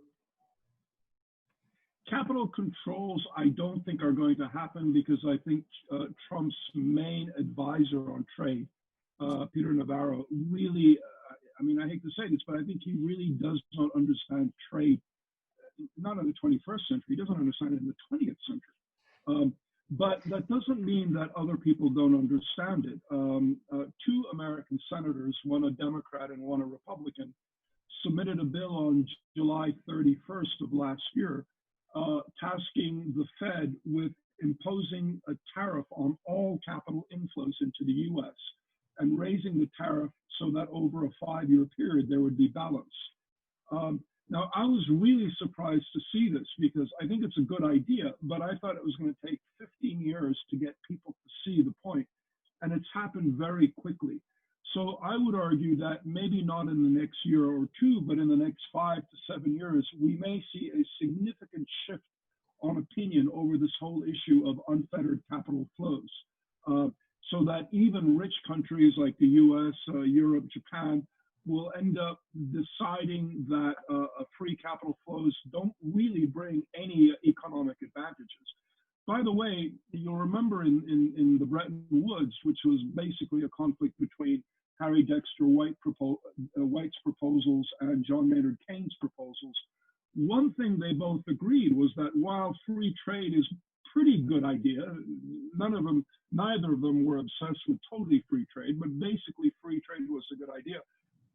Capital controls, I don't think are going to happen because I think Trump's main advisor on trade, Peter Navarro, really, I hate to say this, but I think he really does not understand trade, not in the 21st century, he doesn't understand it in the 20th century. But that doesn't mean that other people don't understand it. Two American senators, one a Democrat and one a Republican, submitted a bill on July 31st of last year, tasking the Fed with imposing a tariff on all capital inflows into the US and raising the tariff so that over a 5-year period there would be balance. Now, I was really surprised to see this because I think it's a good idea, but I thought it was going to take 15 years to get people to see the point, and it's happened very quickly. So I would argue that maybe not in the next year or two, but in the next 5 to 7 years, we may see a significant shift on opinion over this whole issue of unfettered capital flows. So that even rich countries like the US, Europe, Japan, will end up deciding that free capital flows don't really bring any economic advantages. By the way, you'll remember in the Bretton Woods, which was basically a conflict between Harry Dexter White's proposals and John Maynard Keynes' proposals, one thing they both agreed was that while free trade is a pretty good idea, neither of them were obsessed with totally free trade, but basically free trade was a good idea.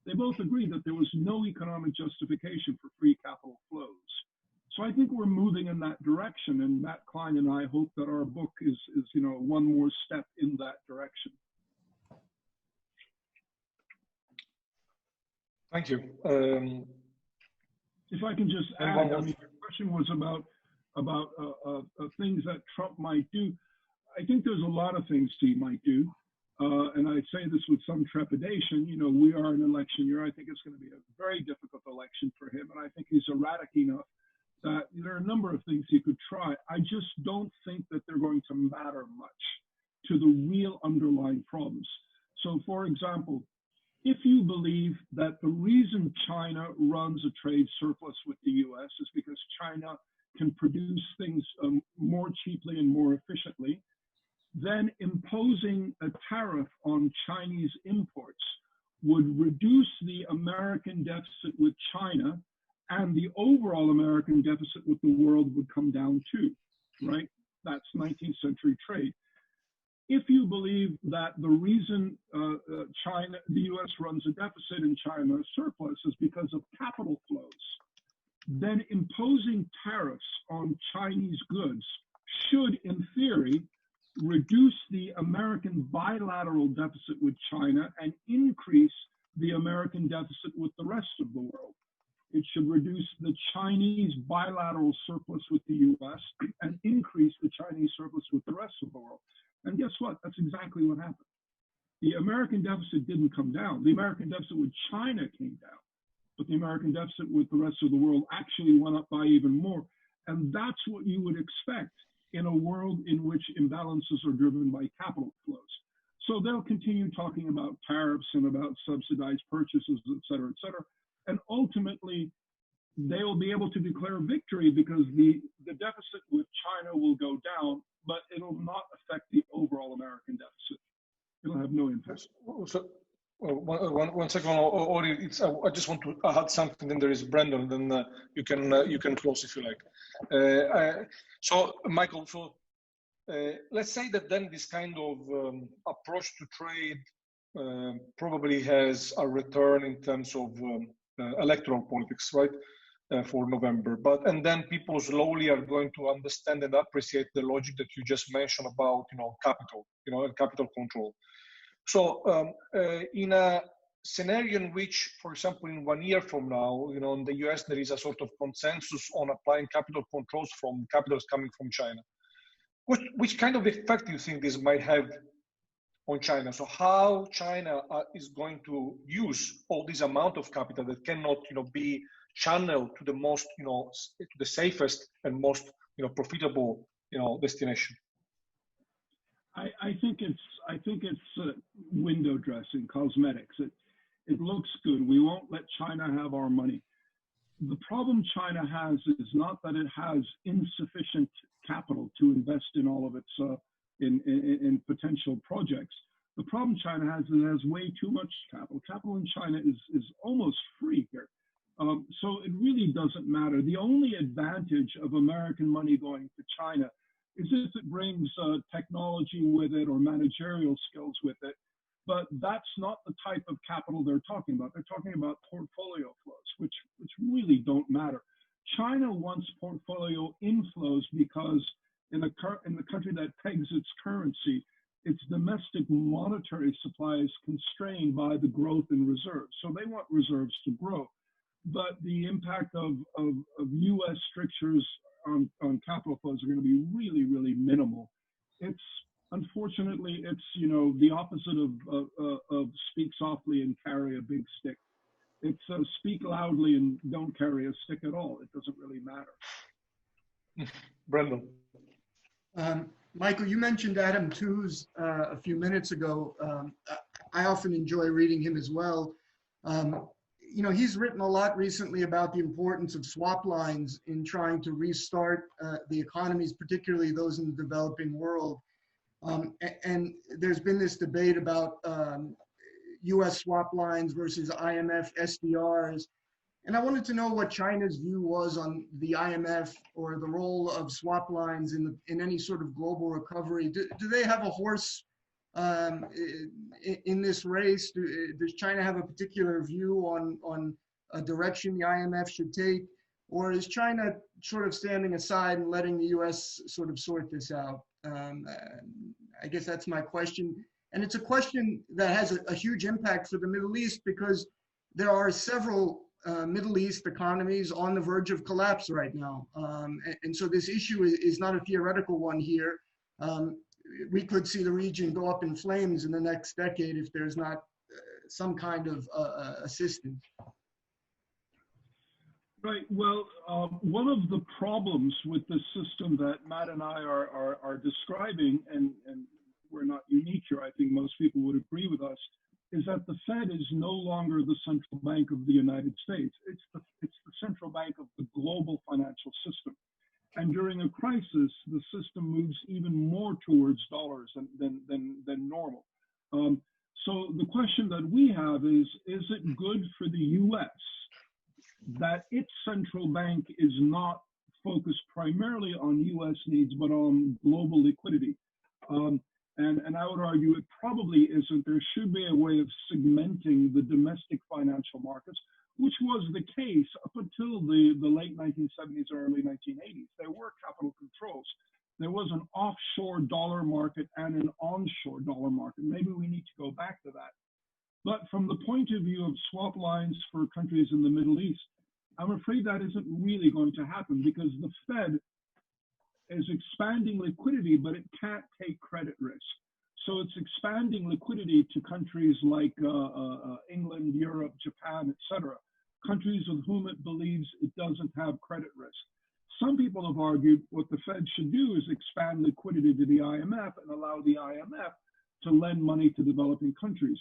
They both agreed that there was no economic justification for free capital flows. So I think we're moving in that direction, and Matt Klein and I hope that our book is one more step in that direction. Thank you. If I can just add, your question was about things that Trump might do. I think there's a lot of things he might do. and I say this with some trepidation, you know, we are in an election year. I think it's going to be a very difficult election for him. And I think he's erratic enough that there are a number of things he could try. I just don't think that they're going to matter much to the real underlying problems. So, for example, if you believe that the reason China runs a trade surplus with the US is because China can produce things more cheaply and more efficiently, then imposing a tariff on Chinese imports would reduce the American deficit with China, and the overall American deficit with the world would come down too, right? That's 19th century trade. If you believe that the reason the US runs a deficit and China a surplus is because of capital flows, then imposing tariffs on Chinese goods should, in theory, reduce the American bilateral deficit with China and increase the American deficit with the rest of the world. It should reduce the Chinese bilateral surplus with the US and increase the Chinese surplus with the rest of the world. And guess what? That's exactly what happened. The American deficit didn't come down. The American deficit with China came down, but the American deficit with the rest of the world actually went up by even more. And that's what you would expect in a world in which imbalances are driven by capital flows. So they'll continue talking about tariffs and about subsidized purchases, et cetera, et cetera. And ultimately, they will be able to declare victory because the deficit with China will go down, but it'll not affect the overall American deficit. It'll have no impact. So, one second, Ori, I just want to add something. Then there is Brandon. Then you can close if you like. So, Michael, so let's say that then this kind of approach to trade probably has a return in terms of electoral politics, right, for November. And then people slowly are going to understand and appreciate the logic that you just mentioned about, capital, and capital control. So in a scenario in which, for example, in 1 year from now, in the US, there is a sort of consensus on applying capital controls from capitals coming from China. Which kind of effect do you think this might have on China? So how China is going to use all this amount of capital that cannot, be channeled to the most, to the safest and most, profitable, destination? I think it's window dressing, cosmetics. It looks good. We won't let China have our money. The problem China has is not that it has insufficient capital to invest in all of its in potential projects. The problem China has is it has way too much capital. Capital in China is almost free here. So it really doesn't matter. The only advantage of American money going to China is if it brings technology with it or managerial skills with it. But that's not the type of capital they're talking about. They're talking about portfolio flows, which really don't matter. China wants portfolio inflows because in the country that pegs its currency, its domestic monetary supply is constrained by the growth in reserves. So they want reserves to grow. But the impact of US strictures on capital flows are going to be really, really minimal. Unfortunately, it's the opposite of speak softly and carry a big stick. It's speak loudly and don't carry a stick at all. It doesn't really matter. Brendan. Michael, you mentioned Adam Tooze a few minutes ago. I often enjoy reading him as well. He's written a lot recently about the importance of swap lines in trying to restart the economies, particularly those in the developing world. And there's been this debate about US swap lines versus IMF SDRs. And I wanted to know what China's view was on the IMF or the role of swap lines in any sort of global recovery. Do they have a horse in this race? Does China have a particular view on a direction the IMF should take? Or is China sort of standing aside and letting the US sort of sort this out? I guess that's my question. And it's a question that has a huge impact for the Middle East because there are several Middle East economies on the verge of collapse right now. And so this issue is not a theoretical one here. we could see the region go up in flames in the next decade if there's not some kind of assistance. Right. Well, one of the problems with the system that Matt and I are describing, and we're not unique here, I think most people would agree with us, is that the Fed is no longer the central bank of the United States. It's the central bank of the global financial system. And during a crisis, the system moves even more towards dollars than normal. So the question that we have is it good for the U.S. that its central bank is not focused primarily on U.S. needs, but on global liquidity? And I would argue it probably isn't. There should be a way of segmenting the domestic financial markets, which was the case up until the late 1970s, early 1980s. There were capital controls. There was an offshore dollar market and an onshore dollar market. Maybe we need to go back to that. But from the point of view of swap lines for countries in the Middle East, I'm afraid that isn't really going to happen because the Fed is expanding liquidity, but it can't take credit risk. So it's expanding liquidity to countries like England, Europe, Japan, etc., countries with whom it believes it doesn't have credit risk. Some people have argued what the Fed should do is expand liquidity to the IMF and allow the IMF to lend money to developing countries.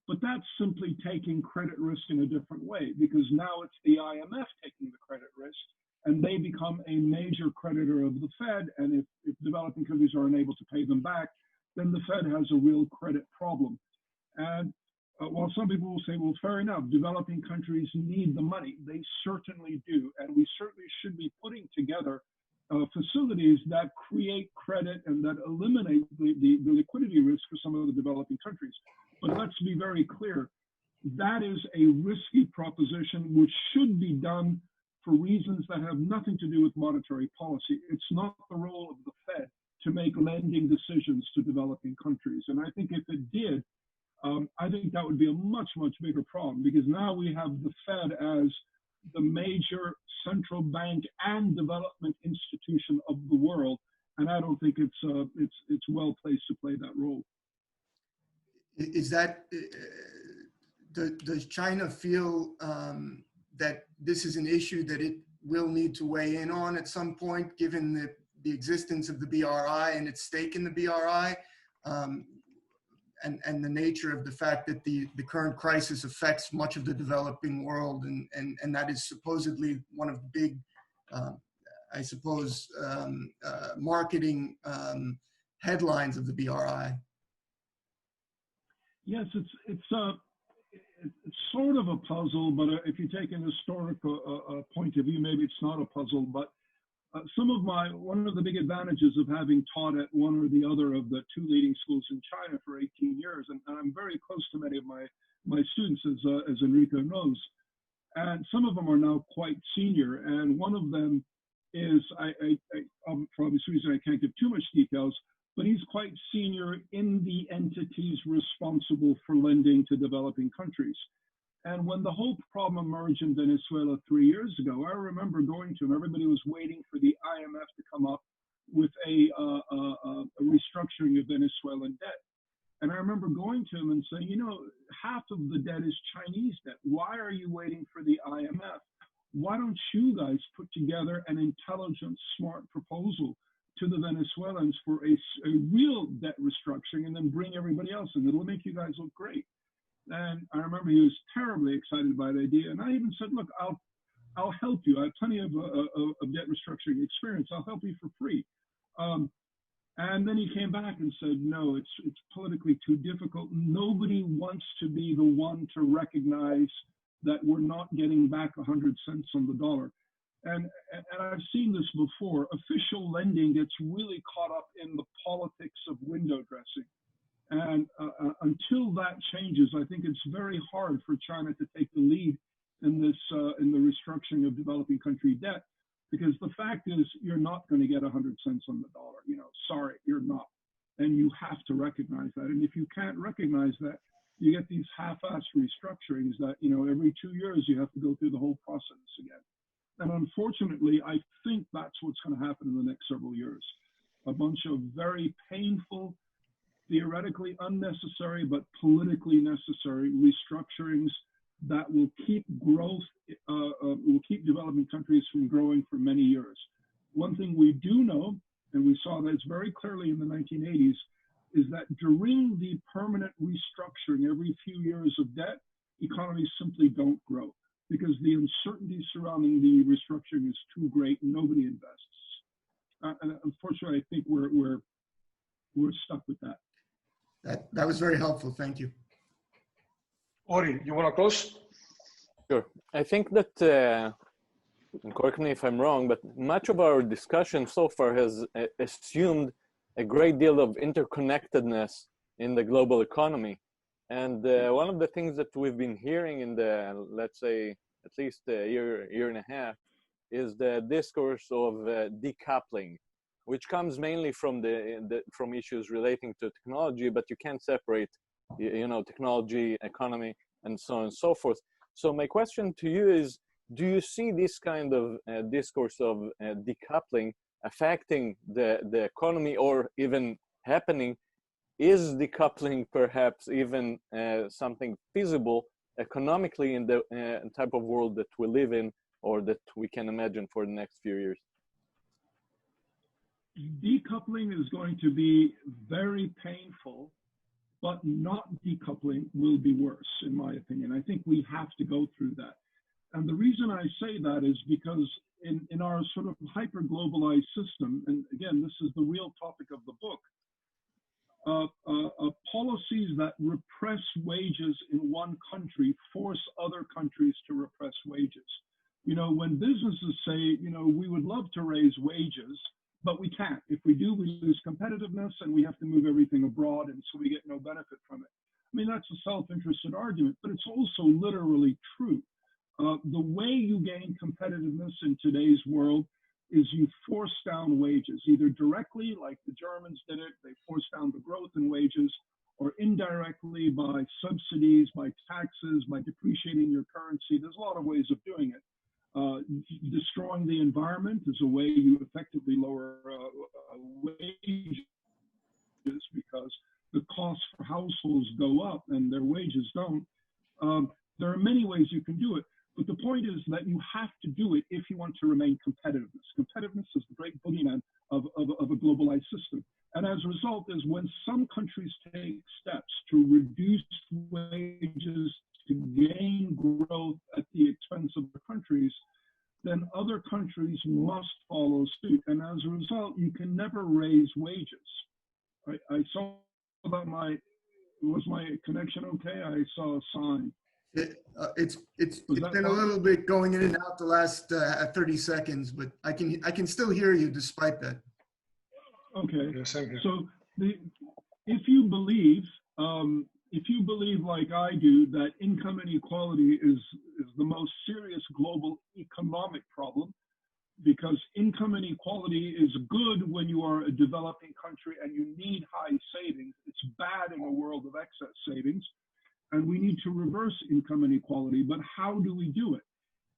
But that's simply taking credit risk in a different way, because now it's the IMF taking the credit risk, and they become a major creditor of the Fed. And if developing countries are unable to pay them back, then the Fed has a real credit problem. And while some people will say, well, fair enough, developing countries need the money, they certainly do. And we certainly should be putting together facilities that create credit and that eliminate the liquidity risk for some of the developing countries. But let's be very clear, that is a risky proposition which should be done for reasons that have nothing to do with monetary policy. It's not the role of the Fed to make lending decisions to developing countries. And I think if it did, I think that would be a much, much bigger problem, because now we have the Fed as the major central bank and development institution of the world. And I don't think it's well placed to play that role. Is that, does China feel that this is an issue that it will need to weigh in on at some point, given the existence of the BRI and its stake in the BRI, and the nature of the fact that the current crisis affects much of the developing world, and that is supposedly one of the big, I suppose, marketing headlines of the BRI? Yes, it's sort of a puzzle, but if you take an historical point of view, maybe it's not a puzzle. But one of the big advantages of having taught at one or the other of the two leading schools in China for 18 years, and I'm very close to many of my students, as Enrico knows, and some of them are now quite senior, and one of them is, for obvious reason, I can't give too much details, but he's quite senior in the entities responsible for lending to developing countries. And when the whole problem emerged in Venezuela 3 years ago, I remember going to him. Everybody was waiting for the IMF to come up with a restructuring of Venezuelan debt. And I remember going to him and saying, you know, half of the debt is Chinese debt. Why are you waiting for the IMF? Why don't you guys put together an intelligent, smart proposal to the Venezuelans for a real debt restructuring, and then bring everybody else in? It'll make you guys look great. And I remember he was terribly excited by the idea. And I even said, look, I'll help you. I have plenty of debt restructuring experience. I'll help you for free. And then he came back and said, no, it's politically too difficult. Nobody wants to be the one to recognize that we're not getting back 100 cents on the dollar. And I've seen this before. Official lending gets really caught up in the politics of window dressing. And until that changes, I think it's very hard for China to take the lead in this in the restructuring of developing country debt, because the fact is you're not going to get 100 cents on the dollar. You know, sorry, you're not, and you have to recognize that. And if you can't recognize that, you get these half-assed restructurings that, you know, every 2 years you have to go through the whole process again. And unfortunately, I think that's what's going to happen in the next several years. a bunch of very painful, theoretically unnecessary, but politically necessary restructurings that will keep growth, will keep developing countries from growing for many years. One thing we do know, and we saw this very clearly in the 1980s, is that during the permanent restructuring every few years of debt, economies simply don't grow because the uncertainty surrounding the restructuring is too great and nobody invests. And unfortunately, I think we're stuck with that. That was very helpful. Thank you. Ori, you want to close? Sure. I think that, correct me if I'm wrong, but much of our discussion so far has assumed a great deal of interconnectedness in the global economy. And one of the things that we've been hearing in the, let's say, at least a year and a half, is the discourse of decoupling, which comes mainly from from issues relating to technology, but you can't separate, technology, economy, and so on and so forth. So my question to you is, do you see this kind of discourse of decoupling affecting the economy or even happening? Is decoupling perhaps even something feasible economically in the type of world that we live in or that we can imagine for the next few years? Decoupling is going to be very painful, but not decoupling will be worse, in my opinion. I think we have to go through that. And the reason I say that is because in our sort of hyper-globalized system, and again, this is the real topic of the book, policies that repress wages in one country force other countries to repress wages. When businesses say, we would love to raise wages, but we can't. If we do, we lose competitiveness and we have to move everything abroad, and so we get no benefit from it. I mean, that's a self-interested argument, but it's also literally true. The way you gain competitiveness in today's world is you force down wages, either directly, like the Germans did it, they forced down the growth in wages, or indirectly by subsidies, by taxes, by depreciating your currency. There's a lot of ways of doing it. Destroying the environment is a way you effectively lower wages because the costs for households go up and their wages don't. There are many ways you can do it. But the point is that you have to do it if you want to remain competitiveness. Competitiveness is the great boogeyman of a globalized system. And as a result is when some countries take steps to reduce wages to gain growth at the expense of the countries, then other countries must follow suit. And as a result, you can never raise wages. I saw that was my connection okay? I saw a sign. It's been a little bit going in and out the last 30 seconds, but I can still hear you despite that. Okay. Yes, thank you. So if you believe like I do that income inequality is the most serious global economic problem, because income inequality is good when you are a developing country and you need high savings. It's bad in a world of excess savings. And we need to reverse income inequality. But how do we do it?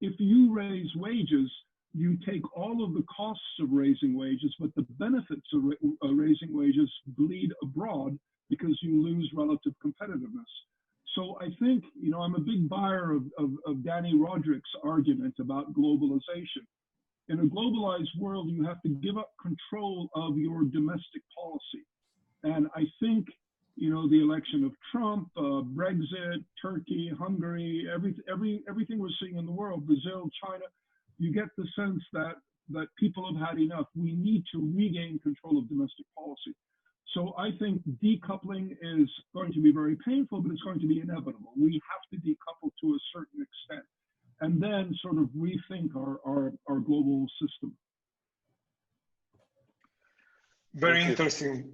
If you raise wages, you take all of the costs of raising wages, but the benefits of raising wages bleed abroad because you lose relative competitiveness. So I think, I'm a big buyer of Danny Roderick's argument about globalization. In a globalized world, you have to give up control of your domestic policy. And I think the election of Trump, Brexit, Turkey, Hungary, everything we're seeing in the world, Brazil, China, you get the sense that people have had enough. We need to regain control of domestic policy. So I think decoupling is going to be very painful, but it's going to be inevitable. We have to decouple to a certain extent and then sort of rethink our global system. Very interesting.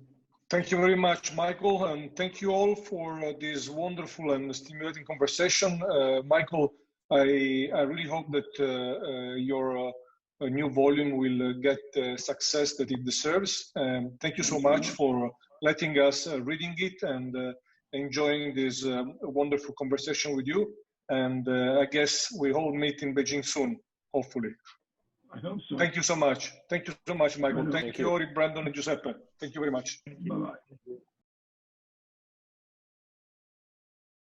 Thank you very much, Michael, and thank you all for this wonderful and stimulating conversation. Michael, I really hope that your new volume will get the success that it deserves. Thank you so much for letting us reading it and enjoying this wonderful conversation with you. And I guess we all meet in Beijing soon, hopefully. I hope so. Thank you so much. Thank you so much, Michael. Right on. Thank you, Ori, Brandon, and Giuseppe. Thank you very much. Bye.